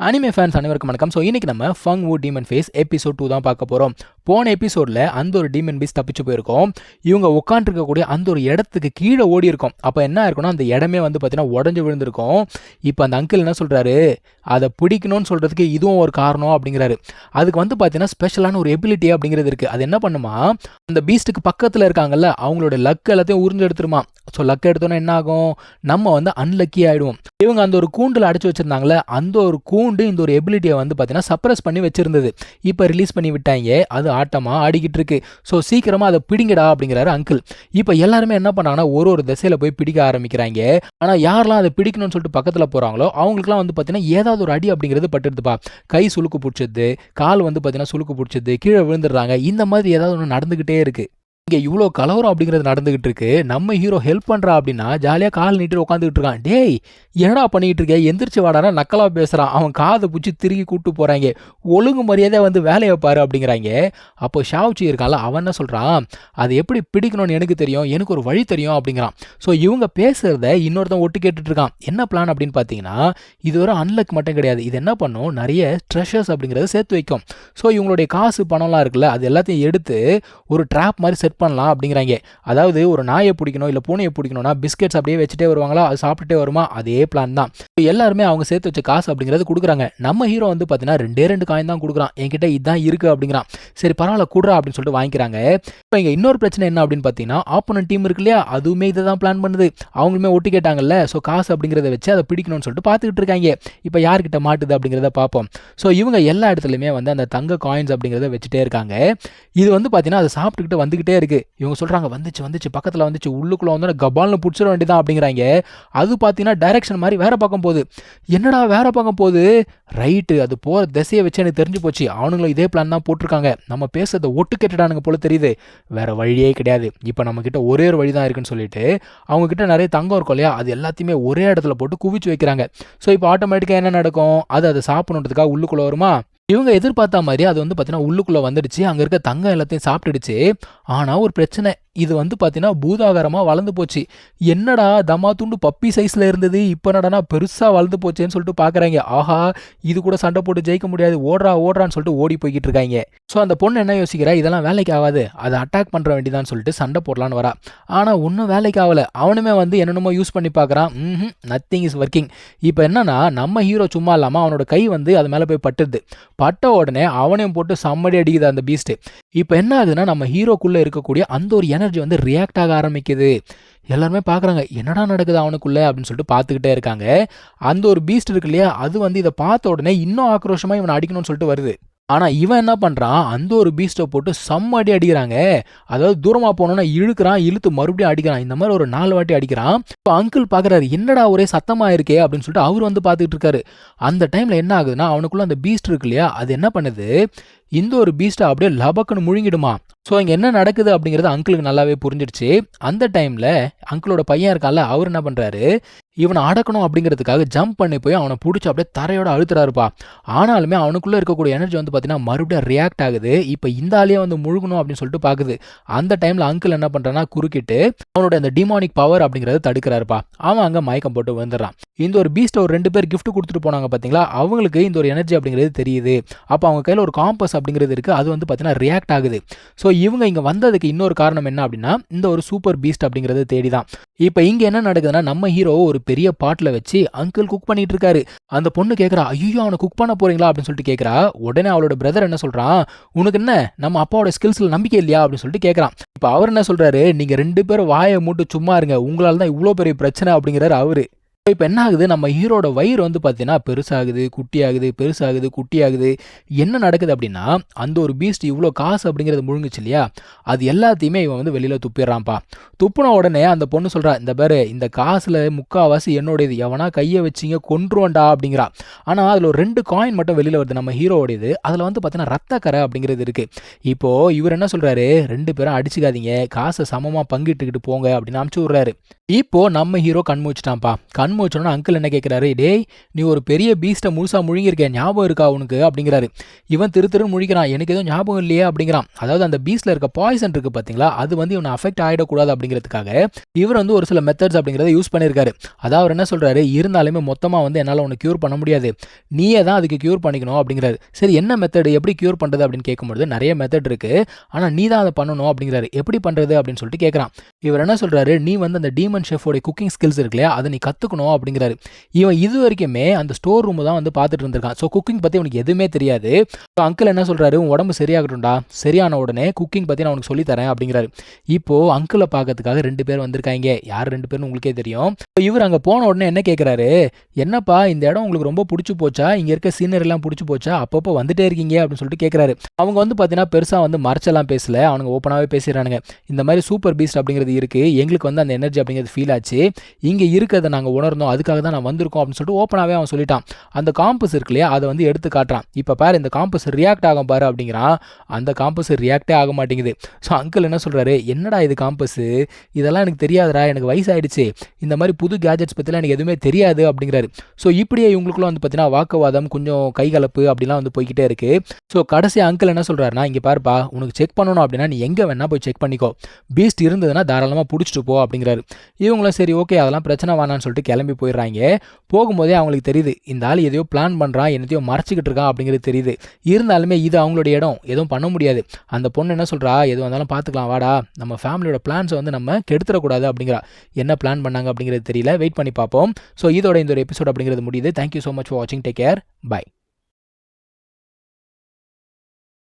Anime fans அனைவருக்கும் வணக்கம். So இன்னைக்கு நம்ம ஃபங் வு டீமன் ஃபேஸ் எபிசோட் 2 தான் பார்க்க போகிறோம். போன எபிசோடில் அந்த ஒரு டீமன் பீஸ் தப்பிச்சு போயிருக்கோம். இவங்க உட்காந்துருக்கக்கூடிய அந்த ஒரு இடத்துக்கு கீழே ஓடி இருக்கும். அப்போ என்ன இருக்குன்னா அந்த இடமே வந்து பார்த்தீங்கன்னா உடஞ்சி விழுந்திருக்கும். இப்போ அந்த அங்கிள் என்ன சொல்கிறாரு, அதை பிடிக்கணும்னு சொல்கிறதுக்கு இதுவும் ஒரு காரணம் அப்படிங்கிறாரு. அதுக்கு வந்து பார்த்தீங்கன்னா ஸ்பெஷலான ஒரு எபிலிட்டி அப்படிங்கிறது இருக்குது. அது என்ன பண்ணுமா, அந்த பீஸ்ட்டுக்கு பக்கத்தில் இருக்காங்கல்ல அவங்களோட லக் எல்லாத்தையும் உறிஞ்சு எடுத்துருமா. ஸோ லக் எடுத்தோன்னா என்ன ஆகும், நம்ம வந்து அன்லக்கி ஆகிடுவோம். இவங்க அந்த ஒரு கூண்டில் அடைச்சி வச்சுருந்தாங்களே அந்த ஒரு கூண்டு இந்த ஒரு எபிலிட்டியை வந்து பார்த்தீங்கன்னா சப்ரஸ் பண்ணி வச்சுருந்தது. இப்போ ரிலீஸ் பண்ணி விட்டாங்க, அது ஆட்டமாக ஆடிக்கிட்டு இருக்கு. ஸோ சீக்கிரமாக அதை பிடிங்கடா அப்படிங்கிறாரு அங்கிள். இப்போ எல்லாருமே என்ன பண்ணாங்கன்னா ஒரு திசையில் போய் பிடிக்க ஆரம்பிக்கிறாங்க. ஆனால் யாரெல்லாம் அதை பிடிக்கணும்னு சொல்லிட்டு பக்கத்தில் போகிறாங்களோ அவங்களுக்குலாம் வந்து பார்த்தீங்கன்னா ஏதாவது ஒரு அடி அப்படிங்கிறது பட்டுடுதுப்பா. கை சுளுக்கு பிடிச்சது, கால் வந்து பார்த்தீங்கன்னா சுளுக்கு பிடிச்சது, கீழே விழுந்துடுறாங்க. இந்த மாதிரி ஏதாவது ஒன்று நடந்துக்கிட்டே இருக்குது. இங்கே இவ்வளோ கலவரம் அப்படிங்கிறது நடந்துகிட்டு இருக்கு. நம்ம ஹீரோ ஹெல்ப் பண்ணுறா அப்படின்னா ஜாலியாக கால் நீட்டு உட்காந்துக்கிட்டு இருக்கான். டேய் என்னடா பண்ணிக்கிட்டு இருக்கேன், எந்திரிச்சு வாடானா நக்கலாக பேசுகிறான். அவன் காதை பிடிச்சி திருக்கி கூப்பிட்டு போகிறாங்க. ஒழுங்கு மரியாதையாக வந்து வேலையை பாரு அப்படிங்கிறாங்க. அப்போ ஷாவ்ச்சி இருக்கான்ல அவன் என்ன சொல்கிறான், அது எப்படி பிடிக்கணும்னு எனக்கு தெரியும், எனக்கு ஒரு வழி தெரியும் அப்படிங்கிறான். ஸோ இவங்க பேசுகிறத இன்னொருத்தன் ஒட்டு கேட்டுட்டு இருக்கான். என்ன பிளான் அப்படின்னு பார்த்தீங்கன்னா, இது ஒரு அன்லக் மட்டும் கிடையாது, இது என்ன பண்ணும், நிறைய ட்ரெஷர்ஸ் அப்படிங்கிறத சேர்த்து வைக்கும். ஸோ இவங்களுடைய காசு பணம்லாம் இருக்குல்ல அது எல்லாத்தையும் எடுத்து ஒரு ட்ராப் மாதிரி செட் பண்ணலாம் அப்படிங்கிறாங்க. அதாவது ஒரு நாயை பிடிக்கணும் இல்லை பூனையை பிடிக்கணும்னா பிஸ்கெட்ஸ் அப்படியே வச்சுட்டே வருவாங்களா, அது சாப்பிட்டுட்டே வருமா, அதே பிளான் தான். எல்லாருமே அவங்க சேர்த்து வச்ச காசு அப்படிங்கிறது கொடுக்குறாங்க. நம்ம ஹீரோ வந்து பார்த்தீங்கன்னா 2 காயின் தான் கொடுக்குறான். என்கிட்ட இதுதான் இருக்குது அப்படிங்கிறான். சரி பரவாயில்ல கூடுறா அப்படின்னு சொல்லிட்டு வாங்கிக்கிறாங்க. இப்போ இங்கே இன்னொரு பிரச்சனை என்ன அப்படின்னு பார்த்தீங்கன்னா, ஆப்போனன்ட் டீம் இருக்கு இல்லையா, அதுவுமே இதை தான் பிளான் பண்ணுது. அவங்களுமே ஒட்டு கேட்டாங்கல்ல, ஸோ காசு அப்படிங்கிறத வச்சு அதை பிடிக்கணும்னு சொல்லிட்டு பார்த்துக்கிட்டு இருக்காங்க. இப்போ யார்கிட்ட மாட்டுது அப்படிங்கிறத பார்ப்போம். ஸோ இவங்க எல்லா இடத்துலையுமே வந்து அந்த தங்க காயின்ஸ் அப்படிங்கிறத வச்சுட்டே இருக்காங்க. இது வந்து பார்த்தீங்கன்னா அதை சாப்பிட்டுக்கிட்டு வந்துக்கிட்டே இருக்குது. இவங்க சொல்கிறாங்க வந்துச்சு பக்கத்தில் வந்துச்சு, உள்ளுக்குள்ளே வந்து கபால்னு பிடிச்சிட வேண்டியதான் அப்படிங்கிறாங்க. அது பார்த்தீங்கன்னா டைரக்ஷன் மாதிரி வேற பக்கம் போகுது. என்னடா வேற பக்கம் போகுது, ரைட்டு அது போகிற திசையை வச்சு எனக்கு தெரிஞ்சு போச்சு. அவனுங்களும் இதே பிளான் தான் போட்டிருக்காங்க. நம்ம பேசுறதை ஒட்டு கேட்டுட்டானுங்க போல தெரியுது. வேற வழியே கிடையாது, இப்போ நம்மக்கிட்ட ஒரே ஒரு வழி தான் இருக்குன்னு சொல்லிட்டு அவங்கக்கிட்ட நிறைய தங்கம் இருக்கும் இல்லையா, அது எல்லாத்தையுமே ஒரே இடத்துல போட்டு குவிச்சு வைக்கிறாங்க. ஸோ இப்போ ஆட்டோமேட்டிக்காக என்ன நடக்கும், அதை சாப்பிடணுன்றதுக்காக உள்ளுக்குள்ளே வருமா. இவங்க எதிர்பார்த்த மாதிரி அது வந்து பார்த்தீங்கன்னா உள்ளுக்குள்ளே வந்துடுச்சு. அங்கே இருக்க தங்கம் எல்லாத்தையும் சாப்பிட்டுடுச்சு. ஆனால் ஒரு பிரச்சனை, இது வந்து பார்த்தீங்கன்னா பூதாகரமாக வளர்ந்து போச்சு. என்னடா தம்மா துண்டு பப்பி சைஸில் இருந்தது, இப்போ என்னடா பெருசாக வளர்ந்து போச்சேன்னு சொல்லிட்டு பார்க்குறாங்க. ஆஹா இது கூட சண்டை போட்டு ஜெயிக்க முடியாது, ஓடுறான்னு சொல்லிட்டு ஓடி போய்கிட்டு இருக்காங்க. ஸோ அந்த பொண்ணு என்ன யோசிக்கிறா, இதெல்லாம் வேலைக்கு ஆகாது, அதை அட்டாக் பண்ணுற வேண்டியதான்னு சொல்லிட்டு சண்டை போடலான்னு வரா. ஆனால் ஒன்றும் வேலைக்கு ஆகலை. அவனுமே வந்து என்னென்னமோ யூஸ் பண்ணி பார்க்குறான். Nothing is working. இப்போ என்னன்னா நம்ம ஹீரோ சும்மா இல்லாமல் அவனோட கை வந்து அது மேலே போய் பட்டுது. பட்ட உடனே அவனையும் போட்டு சம்மடி அடிக்குது அந்த பீஸ்ட்டு. இப்போ என்ன ஆகுதுன்னா நம்ம ஹீரோக்குள்ளே இருக்கக்கூடிய அந்த ஒரு எனர்ஜி வந்து ரியாக்ட் ஆக ஆரம்பிக்குது. எல்லாருமே பார்க்குறாங்க என்னடா நடக்குது அவனுக்குள்ளே அப்படின்னு சொல்லிட்டு பார்த்துக்கிட்டே இருக்காங்க. அந்த ஒரு பீஸ்ட் இருக்கு இல்லையா, அது வந்து இதை பார்த்த உடனே இன்னும் ஆக்ரோஷமாக இவனை அடிக்கணும்னு சொல்லிட்டு வருது. ஆனால் இவன் என்ன பண்ணுறான், அந்த ஒரு பீஸ்ட்டை போட்டு செம்ம அடிக்கிறாங்க. அதாவது தூரமாக போனோன்னா இழுத்து மறுபடியும் அடிக்கிறான். இந்த மாதிரி ஒரு 4 வாட்டி அடிக்கிறான். இப்போ அங்கிள் பார்க்குறாரு, என்னடா ஒரே சத்தமாக இருக்கே அப்படின்னு சொல்லிட்டு அவர் வந்து பார்த்துக்கிட்டு இருக்காரு. அந்த டைமில் என்ன ஆகுதுன்னா அவனுக்குள்ள அந்த பீஸ்ட் இருக்கு இல்லையா, அது என்ன பண்ணுது, இந்த ஒரு பீஸ்ட்டை அப்படியே லபக்குன்னு முழுங்கிடுமா. ஸோ இங்கே என்ன நடக்குது அப்படிங்கிறது அங்கிளுக்கு நல்லாவே புரிஞ்சிடுச்சு. அந்த டைமில் அங்கிளோட பையன் இருக்கான்ல அவர் என்ன பண்ணுறாரு, இவனை அடக்கணும் அப்படிங்கிறதுக்காக ஜம்ப் பண்ணி போய் அவனை பிடிச்சி அப்படியே தரையோட அழுத்துறாருப்பா. ஆனாலுமே அவனுக்குள்ளே இருக்கக்கூடிய எனர்ஜி வந்து பார்த்தீங்கன்னா மறுபடியும் ரியாக்ட் ஆகுது. இப்போ இந்த ஆளையே வந்து முழுகணும் அப்படின்னு சொல்லிட்டு பார்க்குது. அந்த டைமில் அங்கிள் என்ன பண்ணுறான்னா குறுக்கிட்டு அவனோட அந்த டிமானிக் பவர் அப்படிங்கிறத தடுக்கிறாருப்பா. அவன் அங்கே மயக்கம் போட்டு வந்துடுறான். இந்த ஒரு பீஸ்ட்டை ஒரு 2 பேர் கிஃப்ட் கொடுத்துட்டு போனாங்க பார்த்தீங்களா, அவங்களுக்கு இந்த ஒரு எனர்ஜி அப்படிங்கிறது தெரியுது. அப்போ அவங்க கையில் ஒரு காம்பஸ் அப்படிங்கிறது இருக்குது, அது வந்து பார்த்தீங்கன்னா ரியாக்ட் ஆகுது. ஸோ இவங்க இங்கே வந்ததுக்கு இன்னொரு காரணம் என்ன அப்படின்னா இந்த ஒரு சூப்பர் பீஸ்ட் அப்படிங்கிறது தேடி தான். இப்போ இங்கே என்ன நடக்குதுன்னா நம்ம ஹீரோ ஒரு பெரிய பாட்டில் வச்சு அங்கிள் குக் பண்ணிட்டு இருக்காரு. அந்த பொண்ணு கேட்குறா, ஐயோ அவனை குக் பண்ண போறீங்களா அப்படின்னு சொல்லிட்டு கேட்குறா. உடனே அவளோட பிரதர் என்ன சொல்கிறான், உனக்கு என்ன நம்ம அப்பாவோட ஸ்கில்ஸில் நம்பிக்கை இல்லையா அப்படின்னு சொல்லிட்டு கேட்குறான். இப்போ அவர் என்ன சொல்கிறாரு, நீங்கள் 2 பேரும் வாயை மூட்டு சும்மா இருங்க, உங்களால் தான் இவ்வளோ பெரிய பிரச்சனை அப்படிங்கிறாரு அவரு. இப்போ என்ன ஆகுது, நம்ம ஹீரோட வயிறு வந்து பார்த்தீங்கன்னா பெருசாகுது குட்டியாகுது. என்ன நடக்குது அப்படின்னா அந்த ஒரு பீஸ்ட் இவ்வளோ காசு அப்படிங்கிறது முழுங்குச்சு இல்லையா, அது எல்லாத்தையுமே இவன் வந்து வெளியில் துப்பிடுறான்ப்பா. துப்புன உடனே அந்த பொண்ணு சொல்கிறா, இந்த பாரு இந்த காசில் முக்கால்வாசி என்னோடது, எவனா கையை வச்சிங்க கொன்றுவண்டா அப்படிங்கிறா. ஆனால் அதில் ஒரு 2 காயின் மட்டும் வெளியில் வருது நம்ம ஹீரோவோடையது. அதில் வந்து பார்த்தீங்கன்னா ரத்தக்கரை அப்படிங்கிறது இருக்குது. இப்போது இவர் என்ன சொல்கிறாரு, 2 பேரும் அடிச்சுக்காதீங்க, காசை சமமாக பங்கிட்டுக்கிட்டு போங்க அப்படின்னு அனுப்பிச்சு விட்றாரு. இப்போ நம்ம ஹீரோ கண் முழிச்சிட்டான்ப்பா. கண் முழிச்சோனே அங்கிள் என்ன கேட்குறாரு, டேய் நீ ஒரு பெரிய பீஸ்ட்டை முழுசா முழுங்கியிருக்க, ஞாபகம் இருக்கா உனக்கு அப்படிங்கிறாரு. இவன் திரு திருன்னு முழிக்கிறான், எனக்கு எதுவும் ஞாபகம் இல்லையே அப்படிங்கிறான். அதாவது அந்த பீஸ்ட்ல இருக்க பாய்சன் இருக்கு பார்த்தீங்களா, அது வந்து இவனை அஃபெக்ட் ஆகிடக்கூடாது அப்படிங்கிறதுக்காக இவர் வந்து ஒரு சில மெத்தட்ஸ் அப்படிங்கிறத யூஸ் பண்ணியிருக்காரு. அதாவது அவர் என்ன சொல்றாரு, இருந்தாலுமே மொத்தமாக வந்து என்னால் உனக்கு க்யூர் பண்ண முடியாது, நீயே தான் அதுக்கு க்யூர் பண்ணிக்கணும் அப்படிங்கிறாரு. சரி என்ன மெத்தட், எப்படி க்யூர் பண்ணுறது அப்படின்னு கேட்கும்போது நிறைய மெத்தட் இருக்கு, ஆனால் நீ தான் அதை பண்ணணும் அப்படிங்கிறாரு. எப்படி பண்ணுறது அப்படின்னு சொல்லிட்டு கேட்குறான். இவர் என்ன சொல்றாரு, நீ வந்து அந்த டீமன் ஷெஃபோட குக்கிங் ஸ்கில்ஸ் இருக்கு இல்லையா, அதை நீ கற்றுக்கணும் அப்படிங்கிறாரு. இவன் இது வரைக்குமே அந்த ஸ்டோர் ரூம் தான் வந்து பார்த்துட்டு இருந்திருக்கான். ஸோ குக்கிங் பற்றி அவனுக்கு எதுவுமே தெரியாது. ஸோ அங்கிள் என்ன சொல்றாரு, உன் உடம்பு சரியாகட்டும்டா, சரியான உடனே குக்கிங் பற்றி நான் உனக்கு சொல்லித்தரேன் அப்படிங்கிறாரு. இப்போ அங்கிளை பார்க்கறதுக்காக 2 பேர் வந்திருக்காங்க. யார் 2 பேர்னு உங்களுக்கே தெரியும். இவர் அங்கே போன உடனே என்ன கேட்குறாரு, என்னப்பா இந்த இடம் உங்களுக்கு ரொம்ப பிடிச்சி போச்சா, இங்கே இருக்க சீனரி எல்லாம் பிடிச்சி போச்சா, அப்பப்போ வந்துட்டே இருக்கீங்க அப்படின்னு சொல்லிட்டு கேட்குறாரு. அவங்க வந்து பார்த்தீங்கன்னா பெருசாக வந்து மறைச்செல்லாம் பேசல, அவனுங்க ஓப்பனாகவே பேசிடுறானுங்க. இந்த மாதிரி சூப்பர் பீஸ்ட் அப்படிங்கிறது இருக்குது, எங்களுக்கு வந்து அந்த எனர்ஜி அப்படிங்கிறது ஃபீல் ஆச்சு, இங்கே இருக்கிறத நாங்கள் உணர்ந்தோம், அதுக்காக தான் நான் வந்திருக்கோம் அப்படின்னு சொல்லிட்டு ஓப்பனாகவே அவன் சொல்லிட்டான். அந்த காம்பஸ் இருக்கு இல்லையா, அதை வந்து எடுத்து காட்டுறான். இப்போ பாரு இந்த காம்பஸ் ரியாக்ட் ஆகும் பாரு அப்படிங்கிறான். அந்த காம்பஸ் ரியாக்டே ஆக மாட்டேங்குது. ஸோ அங்கிள் என்ன சொல்கிறாரு, என்னடா இது காம்பஸ், இதெல்லாம் எனக்கு தெரியாதுடா, எனக்கு வயசாயிடுச்சு, இந்த மாதிரி புது கேஜெட்ஸ் பற்றிலாம் எனக்கு எதுவுமே தெரியாது அப்படிங்கிறாரு. ஸோ இப்படியே இவங்களுக்குள்ள வந்து பார்த்தீங்கன்னா வாக்குவாதம், கொஞ்சம் கைகலப்பு அப்படிலாம் வந்து போய்கிட்டே இருக்கு. ஸோ கடைசி அங்கிள் என்ன சொல்கிறாருன்னா, இங்கே பாருப்பா, உனக்கு செக் பண்ணணும் அப்படின்னா நீ எங்கே வேணா போய் செக் பண்ணிக்கோ, பீஸ்ட் இருந்ததுன்னா தாராளமாக பிடிச்சிட்டு போ அப்படிங்கிறாரு. இவங்களும் சரி ஓகே அதெல்லாம் பிரச்சனை வேணான்னு சொல்லிட்டு கிளம்பி போயிடுறாங்க. போகும்போதே அவங்களுக்கு தெரியுது, இந்த ஆள் எதையோ பிளான் பண்ணுறான், என்னத்தையோ மறைச்சிக்கிட்டு இருக்கான் அப்படிங்கிறது தெரியுது. இருந்தாலுமே இது அவங்களுடைய இடம், எதுவும் பண்ண முடியாது. அந்த பொண்ணு என்ன சொல்கிறா, எது வந்தாலும் பார்த்துக்கலாம் வாடா, நம்ம ஃபேமிலியோட பிளான்ஸை வந்து நம்ம கெடுத்துடக்கூடாது அப்படிங்கிறா. என்ன பிளான் பண்ணாங்க அப்படிங்கிறது தெரியல, வெயிட் பண்ணி பார்ப்போம். ஸோ இதோட இந்த ஒரு எபிசோட் அப்படிங்கிறது முடியுது. தேங்க்யூ ஸோ மச் ஃபார் வாட்சிங், டேக் கேர், பை.